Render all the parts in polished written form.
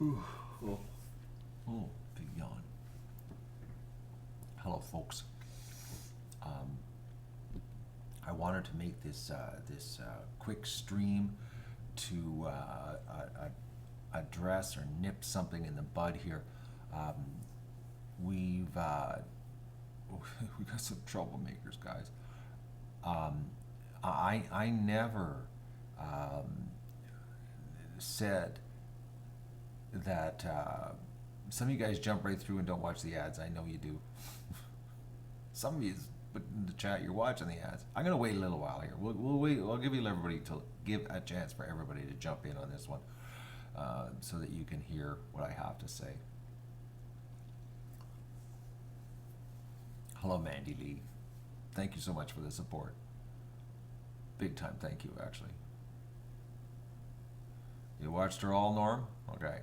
Oh, oh, big yawn. Hello, folks. Um, I wanted to make this quick stream to address or nip something in the bud here. Um, we've we got some troublemakers, guys. Um, I never um, said that some of you guys jump right through and don't watch the ads. I know you do. Some of you put in the chat you're watching the ads. I'm gonna wait a little while here. We'll wait. I'll give you everybody to give a chance for everybody to jump in on this one, so that you can hear what I have to say. Hello, Mandy Lee. Thank you so much for the support. Big time, thank you. Actually, you watched her all, Norm. Okay.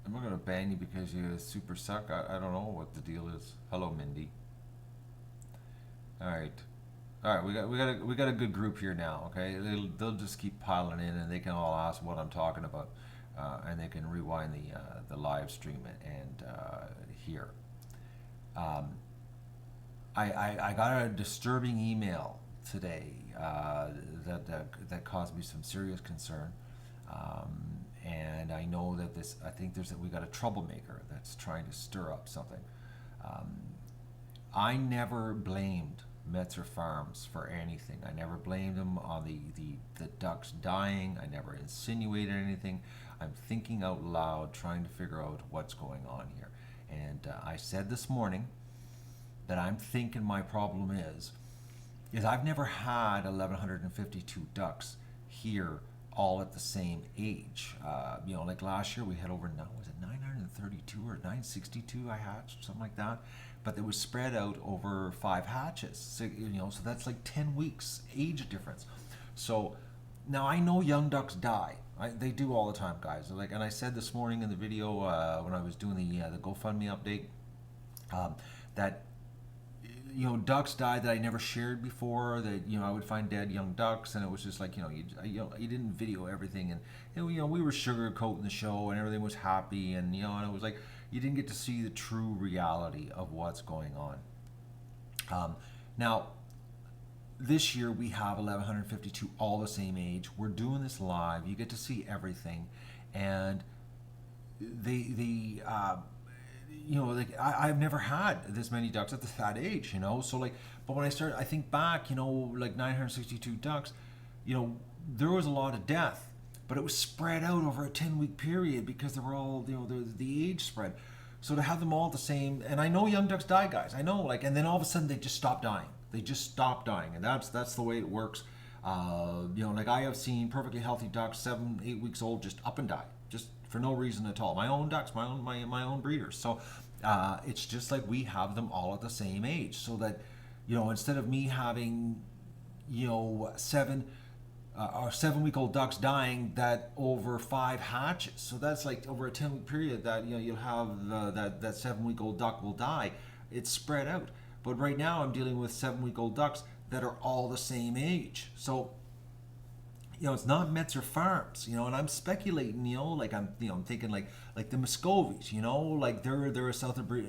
I'm not gonna ban you because you super suck. I don't know what the deal is. Hello, Mindy. All right. All right, we got a good group here now. Okay, they'll just keep piling in, and they can all ask what I'm talking about, and they can rewind the live stream and hear. Um, I got a disturbing email today that caused me some serious concern, and I know that this. I think we got a troublemaker that's trying to stir up something. Um, I never blamed Metzer Farms for anything. I never blamed them on the ducks dying. I never insinuated anything. I'm thinking out loud, trying to figure out what's going on here. And I said this morning that I'm thinking my problem is I've never had 1,152 ducks here all at the same age. Like last year we had over, was it 932 or 962 I hatched, something like that. But it was spread out over 5 hatches. So that's like 10 weeks age difference. So now I know young ducks die. They do all the time, guys. And I said this morning in the video when I was doing the GoFundMe update, that ducks died that I never shared before. That I would find dead young ducks, and it was just like you didn't video everything, and we were sugarcoating the show, and everything was happy, and and it was like you didn't get to see the true reality of what's going on. Now, this year we have 1,152 all the same age. We're doing this live. You get to see everything, and I've never had this many ducks at that age, So but when I think back, 962 ducks, there was a lot of death, but it was spread out over a 10-week period because they were all, the age spread. So to have them all the same, and I know young ducks die, guys. I know, and then all of a sudden they just stop dying. They just stop dying, and that's the way it works. I have seen perfectly healthy ducks, 7, 8 weeks old, just up and die, just for no reason at all. My own ducks, my own breeders. So it's just like we have them all at the same age, so that instead of me having 7-week-old ducks dying that over 5 hatches, so that's like over a 10-week period that you'll have that 7-week-old duck will die. It's spread out. But right now I'm dealing with 7-week-old ducks that are all the same age. So it's not Metzer Farms, and I'm speculating, I'm thinking like the Muscovies, they're a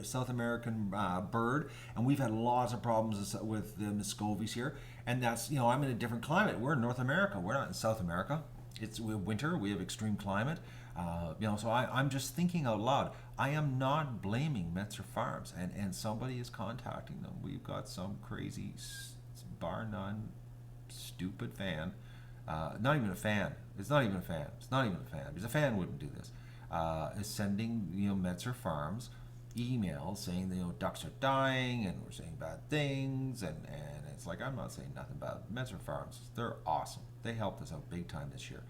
South American bird, and we've had lots of problems with the Muscovies here, and that's, I'm in a different climate. We're in North America. We're not in South America. It's winter. We have extreme climate. So I'm just thinking out loud. I am not blaming Metzer Farms, and somebody is contacting them. We've got some crazy, bar none, stupid fan. Not even a fan. It's not even a fan. It's not even a fan. Because a fan wouldn't do this. Is sending Metzer Farms emails saying ducks are dying and we're saying bad things, and it's like, I'm not saying nothing about Metzer Farms. They're awesome. They helped us out big time this year.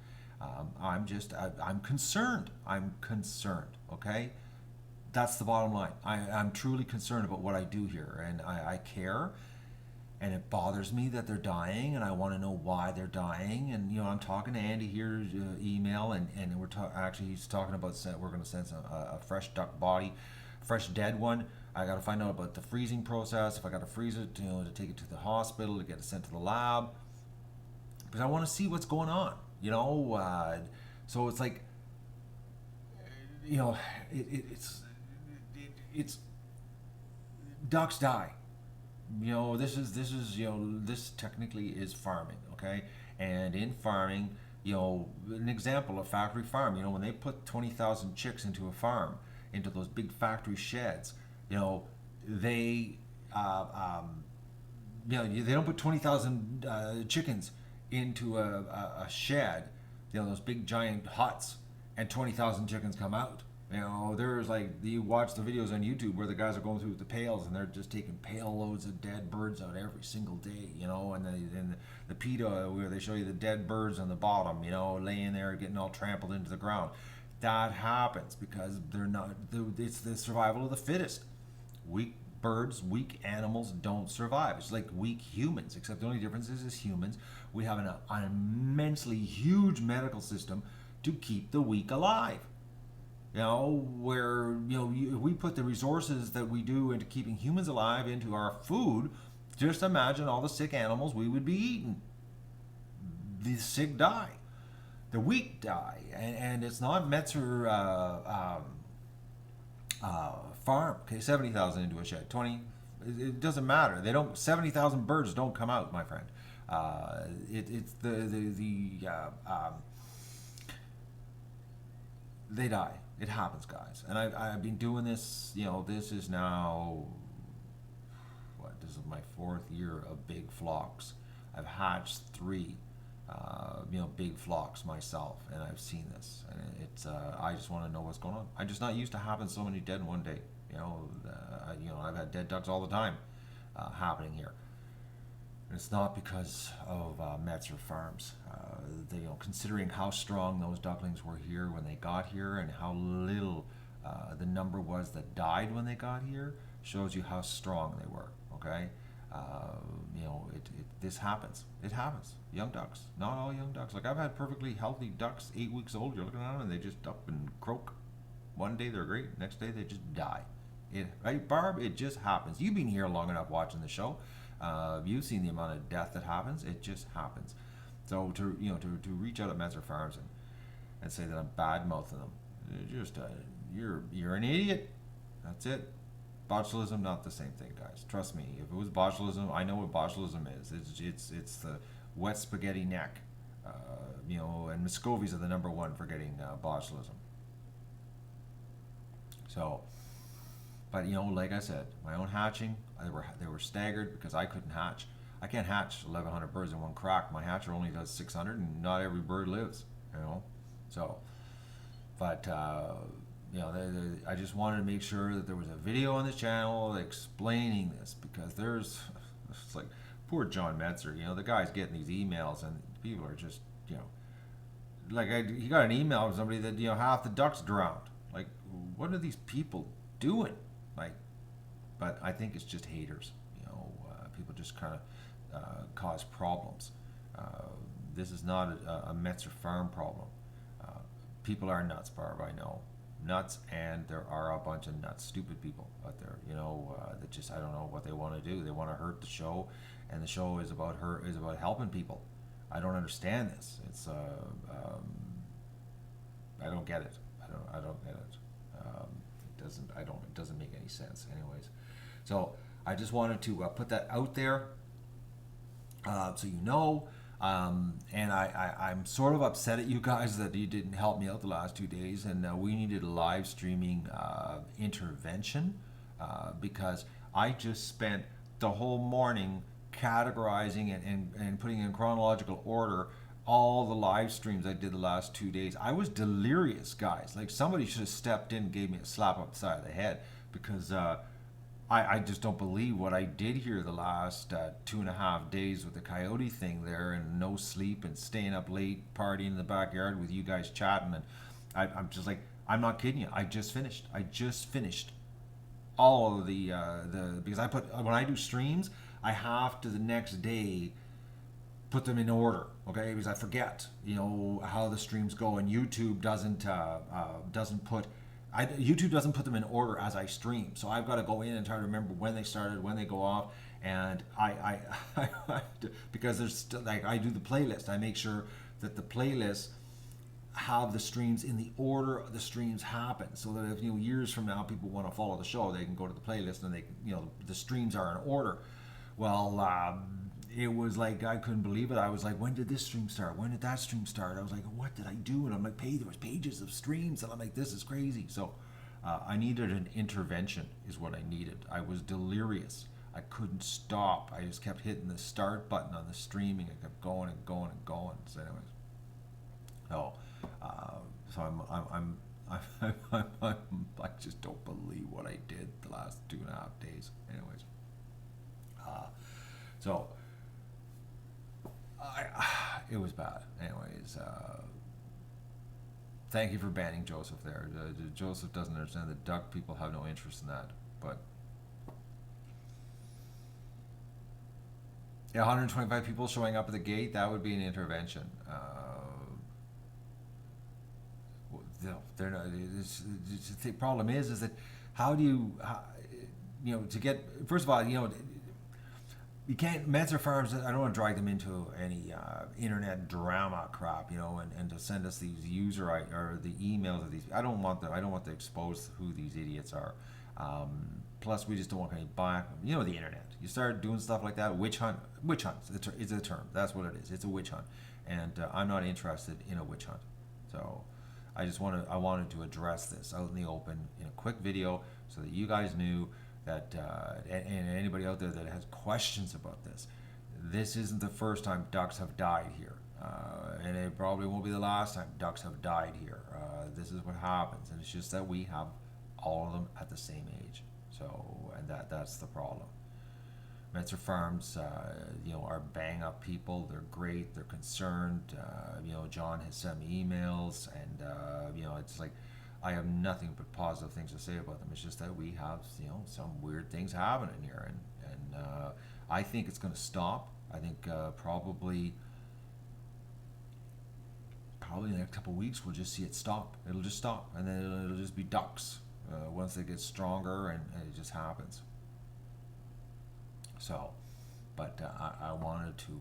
I'm concerned. I'm concerned. Okay, that's the bottom line. I'm truly concerned about what I do here, and I care. And it bothers me that they're dying, and I want to know why they're dying. And I'm talking to Andy here, email, and actually he's talking about we're going to send a fresh duck body, fresh dead one. I got to find out about the freezing process. If I got to freeze it, to take it to the hospital to get it sent to the lab. because I want to see what's going on. So it's like, it's ducks die. This technically is farming, okay? And in farming, an example, a factory farm, when they put 20,000 chicks into a farm, into those big factory sheds, they, they don't put 20,000 chickens into a shed, those big giant huts, and 20,000 chickens come out. There's like, you watch the videos on YouTube where the guys are going through with the pails and they're just taking pail loads of dead birds out every single day, and the PETA where they show you the dead birds on the bottom, laying there getting all trampled into the ground. That happens because it's the survival of the fittest. Weak birds, weak animals don't survive. It's like weak humans, except the only difference is as humans, we have an immensely huge medical system to keep the weak alive. Where we put the resources that we do into keeping humans alive into our food, just imagine all the sick animals we would be eating. The sick die, the weak die, and it's not Metzer farm. Okay, 70,000 into a shed, 20. It doesn't matter. 70,000 birds don't come out, my friend. They die. It happens, guys. And I've been doing this, this is now, this is my 4th year of big flocks. I've hatched 3, big flocks myself, and I've seen this. And it's, I just want to know what's going on. I'm just not used to having so many dead in one day. I've had dead ducks all the time happening here. And it's not because of Metzer Farms. Considering how strong those ducklings were here when they got here, and how little the number was that died when they got here, shows you how strong they were. Okay, this happens. It happens. Young ducks, not all young ducks. Like, I've had perfectly healthy ducks, 8 weeks old. You're looking at them and they just up and croak. One day they're great, next day they just die. Right, Barb? It just happens. You've been here long enough watching the show. You've seen the amount of death that happens. It just happens. So to reach out at Metzer Farms and say that I'm bad mouthing them, you're an idiot. That's it. Botulism, not the same thing, guys. Trust me. If it was botulism, I know what botulism is. It's the wet spaghetti neck. And Muscovies are the #1 for getting botulism. So, but like I said, my own hatching, they were staggered because I couldn't hatch. I can't hatch 1,100 birds in one crack. My hatcher only does 600, and not every bird lives. So, but I just wanted to make sure that there was a video on this channel explaining this, because it's like poor John Metzer. The guy's getting these emails and people are just he got an email from somebody that half the ducks drowned. Like, what are these people doing? But I think it's just haters. People just kind of cause problems. This is not a Metzer Farm problem. People are nuts, Barb, I know. Nuts, and there are a bunch of nuts, stupid people out there, that just, I don't know what they want to do. They want to hurt the show, and the show is about helping people. I don't understand this. It's I don't get it. I don't get it. It doesn't make any sense. Anyways, so I just wanted to put that out there, so and I'm sort of upset at you guys that you didn't help me out the last 2 days, and we needed a live streaming intervention, because I just spent the whole morning categorizing and putting in chronological order all the live streams I did the last 2 days. I was delirious, guys. Like, somebody should have stepped in and gave me a slap up the side of the head, because I just don't believe what I did here the last 2.5 days with the coyote thing there, and no sleep and staying up late, partying in the backyard with you guys chatting. And I'm just like, I'm not kidding you. I just finished all of the because when I do streams, I have to the next day put them in order, okay? Because I forget, how the streams go, and YouTube doesn't put them in order as I stream. So I've got to go in and try to remember when they started, when they go off, And because there's still, like, I do the playlist. I make sure that the playlists have the streams in the order the streams happen, so that if, years from now people want to follow the show, they can go to the playlist and they can, the streams are in order. Well, it was like, I couldn't believe it. I was like, when did this stream start? When did that stream start? I was like, what did I do? And I'm like, there was pages of streams, and I'm like, this is crazy. So I needed an intervention, is what I needed. I was delirious. I couldn't stop. I just kept hitting the start button on the streaming. I kept going and going and going. So anyways, I just don't believe what I did the last 2.5 days. Anyways, it was bad. Anyways, thank you for banning Joseph there. Joseph doesn't understand that duck people have no interest in that. But yeah, 125 people showing up at the gate, that would be an intervention. They're not. The problem is that how do you, to get, first of all, you can't, Metzer Farms, I don't want to drag them into any internet drama crap, and to send us these or the emails of these. I don't want to expose who these idiots are. Plus, we just don't want any back. The internet. You start doing stuff like that. Witch hunt. Witch hunt is a term. That's what it is. It's a witch hunt, and I'm not interested in a witch hunt. So, I wanted to address this out in the open in a quick video, so that you guys knew that, and anybody out there that has questions about this. This isn't the first time ducks have died here, and it probably won't be the last time ducks have died here. This is what happens, and it's just that we have all of them at the same age. So, and that's the problem. Metzer Farms, are bang up people. They're great. They're concerned. John has sent me emails, and it's like, I have nothing but positive things to say about them. It's just that we have, some weird things happening here, and I think it's going to stop. I think probably in the next couple of weeks we'll just see it stop. It'll just stop, and then it'll just be ducks once they get stronger, and it just happens. So, but I wanted to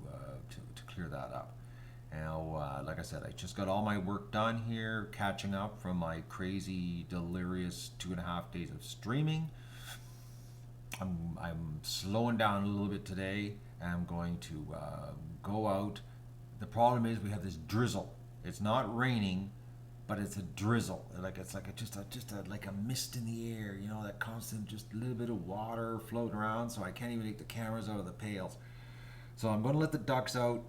clear that up. Now, like I said, I just got all my work done here, catching up from my crazy, delirious 2.5 days of streaming. I'm slowing down a little bit today, and I'm going to go out. The problem is we have this drizzle. It's not raining, but it's a drizzle. It's like a mist in the air. That constant, just a little bit of water floating around. So I can't even take the cameras out of the pails. So I'm going to let the ducks out,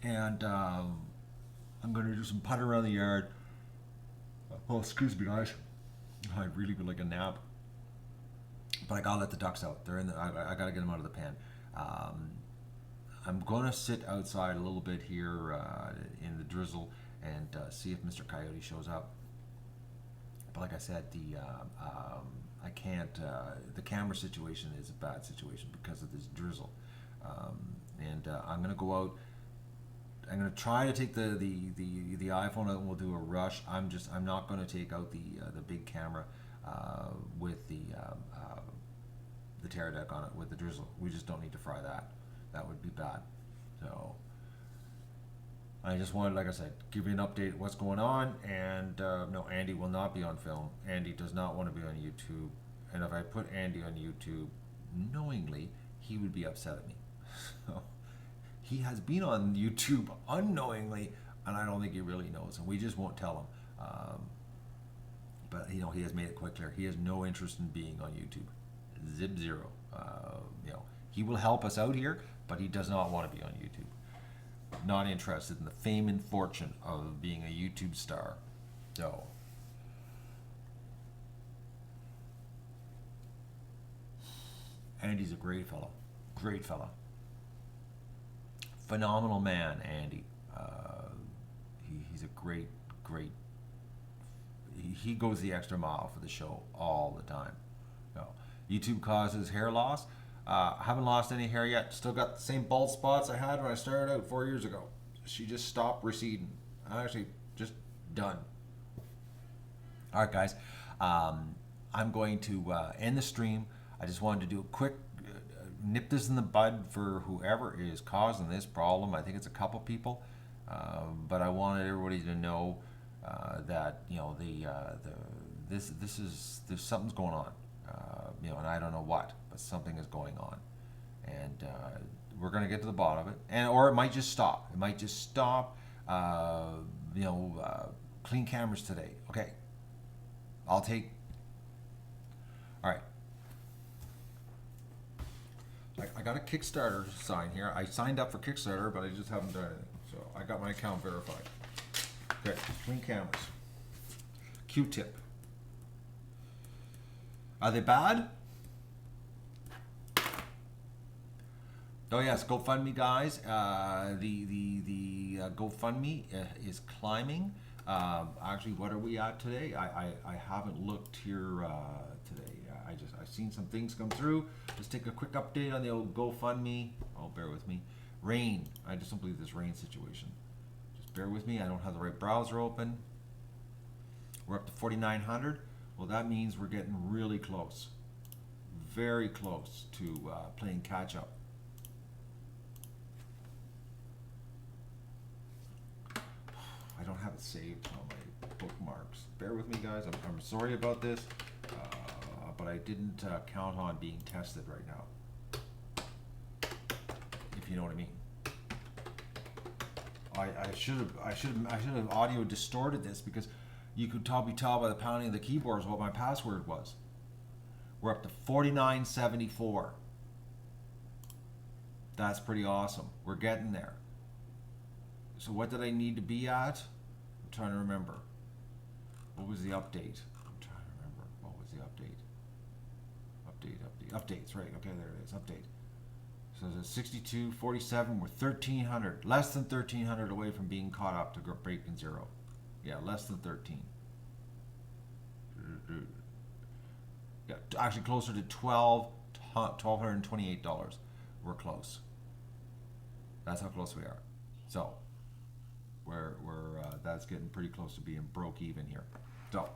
and I'm going to do some putting around the yard. Oh, excuse me, guys. I really would like a nap, but I gotta let the ducks out. They're in the. I gotta get them out of the pen. I'm gonna sit outside a little bit here in the drizzle and see if Mr. Coyote shows up. But like I said, I can't. The camera situation is a bad situation because of this drizzle, and I'm gonna go out. I'm gonna try to take the iPhone out, and we'll do a rush. I'm not gonna take out the big camera with the tear deck on it with the drizzle. We just don't need to fry that. That would be bad. So I just wanted, like I said, give you an update what's going on. And no, Andy will not be on film. Andy does not want to be on YouTube. And if I put Andy on YouTube knowingly, he would be upset at me. So he has been on YouTube unknowingly, and I don't think he really knows, and we just won't tell him. But he has made it quite clear he has no interest in being on YouTube. Zip zero. He will help us out here, but he does not want to be on YouTube. Not interested in the fame and fortune of being a YouTube star. So Andy's a great fellow. Great fellow. Phenomenal man, Andy. He's a great. He goes the extra mile for the show all the time. YouTube causes hair loss. Haven't lost any hair yet. Still got the same bald spots I had when I started out 4 years ago. She just stopped receding. Actually, just done. All right, guys. I'm going to end the stream. I just wanted to do a quick nip this in the bud for whoever is causing this problem. I think it's a couple people, but I wanted everybody to know that there's something's going on, and I don't know what, but something is going on, and we're gonna get to the bottom of it, or it might just stop. It might just stop. Clean cameras today. Okay, I'll take. All right. I got a Kickstarter sign here. I signed up for Kickstarter, but I just haven't done anything. So I got my account verified. Okay, clean cameras. Q-tip. Are they bad? Oh yes, GoFundMe guys. The GoFundMe is climbing. Actually, what are we at today? I haven't looked here today. I've seen some things come through. Let's take a quick update on the old GoFundMe. Oh, bear with me. Rain. I just don't believe this rain situation. Just bear with me. I don't have the right browser open. We're up to 4,900. Well, that means we're getting really close. Very close to playing catch up. I don't have it saved on my bookmarks. Bear with me, guys. I'm sorry about this, but I didn't count on being tested right now. If you know what I mean. I should have audio distorted this because you could probably tell by the pounding of the keyboards what my password was. We're up to 4974. That's pretty awesome. We're getting there. So what did I need to be at? I'm trying to remember. What was the update? I'm trying to remember. What was the update? Updates, right. Okay, there it is. Update. So it's 62.47. We're 1,300. Less than 1,300 away from being caught up to breaking zero. Yeah, less than 13. Yeah, actually closer to $1,228. We're close. That's how close we are. So we're that's getting pretty close to being broke even here. So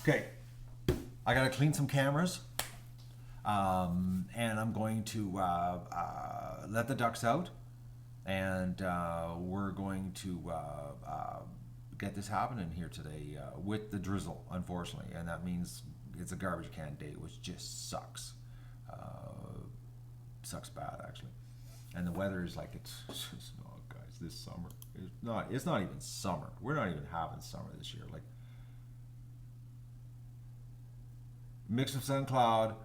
okay, I gotta clean some cameras, and I'm going to let the ducks out, and we're going to get this happening here today with the drizzle, unfortunately, and that means it's a garbage can day, which just sucks. Sucks bad, actually. And the weather is like, it's just, oh guys, this summer it's not even summer. We're not even having summer this year. Like, mix of sun cloud,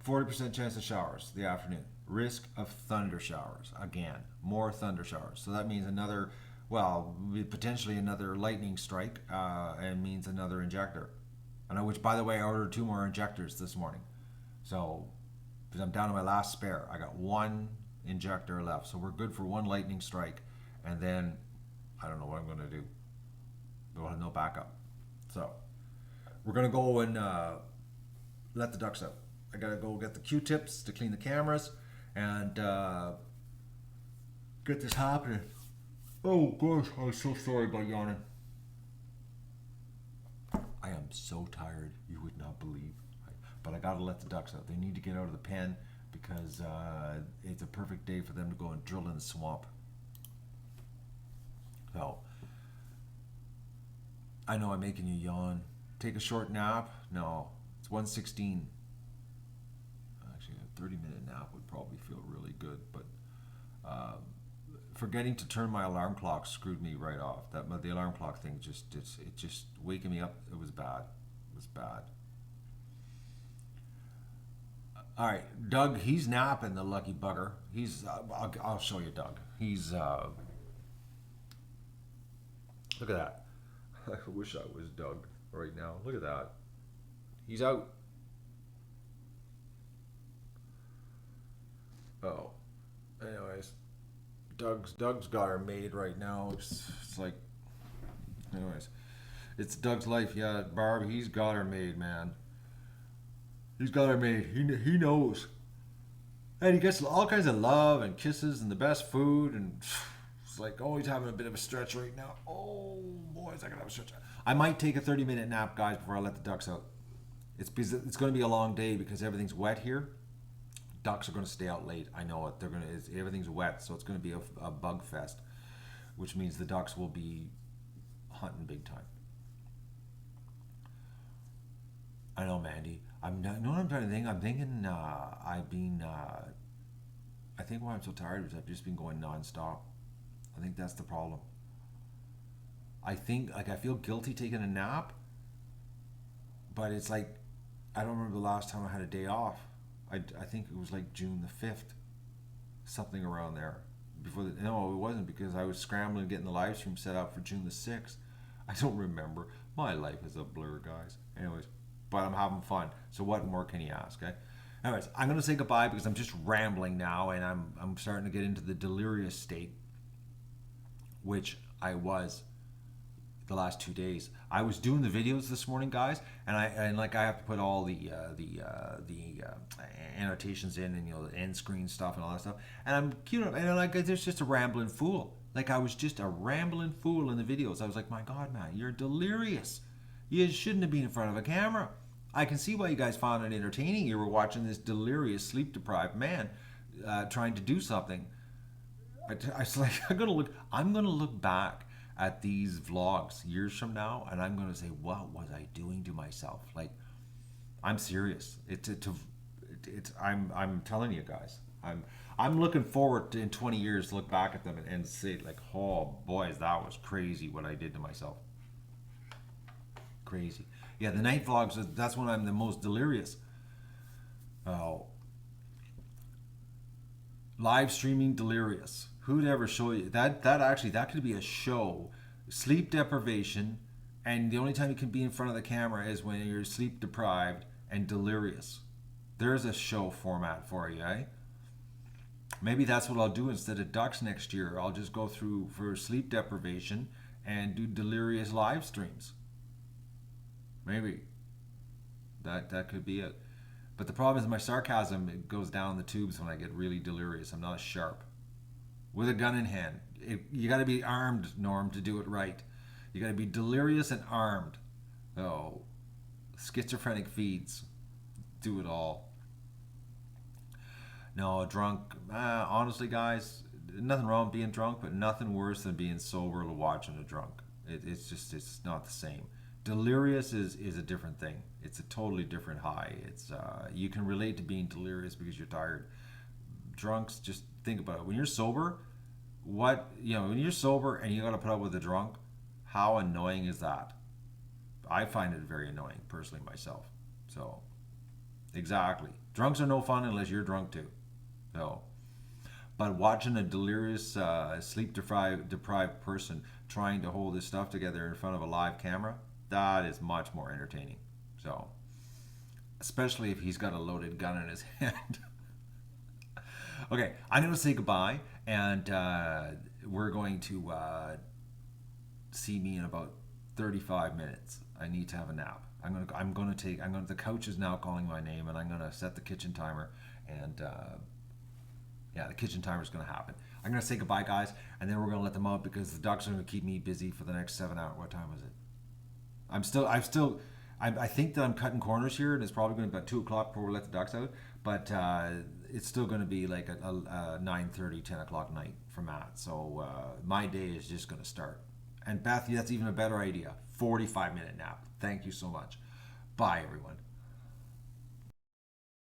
40% chance of showers the afternoon, risk of thunder showers. Again, more thunder showers. So that means another, well, potentially another lightning strike, and means another injector. Which, by the way, I ordered 2 more injectors this morning. So, because I'm down to my last spare. I got 1 injector left. So we're good for 1 lightning strike. And then, I don't know what I'm going to do. We'll have no backup. So, we're going to go and let the ducks out. I got to go get the Q-tips to clean the cameras and get this happening. Oh gosh, I'm so sorry about yawning. I am so tired, you would not believe. But I gotta let the ducks out. They need to get out of the pen because it's a perfect day for them to go and drill in the swamp. So, I know I'm making you yawn. Take a short nap? No, it's 1:16. Actually, a 30-minute nap would probably feel really good, but forgetting to turn my alarm clock screwed me right off. The alarm clock thing just waking me up. It was bad. It was bad. All right, Doug. He's napping, the lucky bugger. He's. I'll show you, Doug. He's. Look at that. I wish I was Doug right now. Look at that. He's out. Oh. Anyways. Doug's got her made right now. It's like, anyways, it's Doug's life. Yeah, Barb, he's got her made, man. He's got her made. He knows, and he gets all kinds of love and kisses and the best food, and it's like, oh, he's having a bit of a stretch right now. Oh boy, is I gonna have a stretch. I might take a 30-minute nap, guys, before I let the ducks out. It's because it's going to be a long day because everything's wet here. Ducks are going to stay out late. I know it. Everything's wet, so it's going to be a bug fest, which means the ducks will be hunting big time. I know, Mandy. I'm not. You know what I'm trying to think? I'm thinking. I've been. I think why I'm so tired is I've just been going nonstop. I think that's the problem. I think like I feel guilty taking a nap, but it's like I don't remember the last time I had a day off. I think it was like June the 5th, something around there. No, it wasn't because I was scrambling getting the live stream set up for June the 6th. I don't remember. My life is a blur, guys. Anyways, but I'm having fun. So what more can you ask, eh? Anyways, I'm gonna say goodbye because I'm just rambling now, and I'm starting to get into the delirious state, which I was the last 2 days. I was doing the videos this morning, guys, and I have to put all the annotations in, and the end screen stuff and all that stuff. And I'm there's just a rambling fool. Like I was just a rambling fool in the videos. I was like, my God, man, you're delirious. You shouldn't have been in front of a camera. I can see why you guys found it entertaining. You were watching this delirious, sleep-deprived man trying to do something. I was like, I'm gonna look back at these vlogs years from now, and I'm gonna say, what was I doing to myself? Like, I'm serious. I'm telling you guys, I'm looking forward to in 20 years to look back at them and say like, oh boys, that was crazy what I did to myself. Crazy. Yeah, the night vlogs, that's when I'm the most delirious. Oh. Live streaming delirious. Who'd ever show you that could be a show. Sleep deprivation, and the only time you can be in front of the camera is when you're sleep deprived and delirious. There's a show format for you, eh? Maybe that's what I'll do instead of ducks next year. I'll just go through for sleep deprivation and do delirious live streams. Maybe. That could be it. But the problem is my sarcasm, it goes down the tubes when I get really delirious. I'm not as sharp. With a gun in hand. You got to be armed, Norm, to do it right. You got to be delirious and armed. Oh, schizophrenic feeds. Do it all. No, drunk. Honestly, guys, nothing wrong with being drunk, but nothing worse than being sober or watching a drunk. It's not the same. Delirious is a different thing. It's a totally different high. It's you can relate to being delirious because you're tired. Drunks, just think about it. When you're sober, when you're sober and you got to put up with a drunk, how annoying is that? I find it very annoying personally myself. So, exactly. Drunks are no fun unless you're drunk too. So, but watching a delirious, sleep-deprived person trying to hold his stuff together in front of a live camera, that is much more entertaining. So, especially if he's got a loaded gun in his hand. Okay, I'm going to say goodbye, and we're going to see me in about 35 minutes. I need to have a nap. The coach is now calling my name, and I'm going to set the kitchen timer, and the kitchen timer is going to happen. I'm going to say goodbye, guys, and then we're going to let them out because the ducks are going to keep me busy for the next 7 hours. What time is it? I think that I'm cutting corners here, and it's probably going to be about 2 o'clock before we let the ducks out, but it's still going to be like a 9:30, 10 o'clock night for Matt. So my day is just going to start. And Beth, that's even a better idea. 45-minute nap. Thank you so much. Bye, everyone.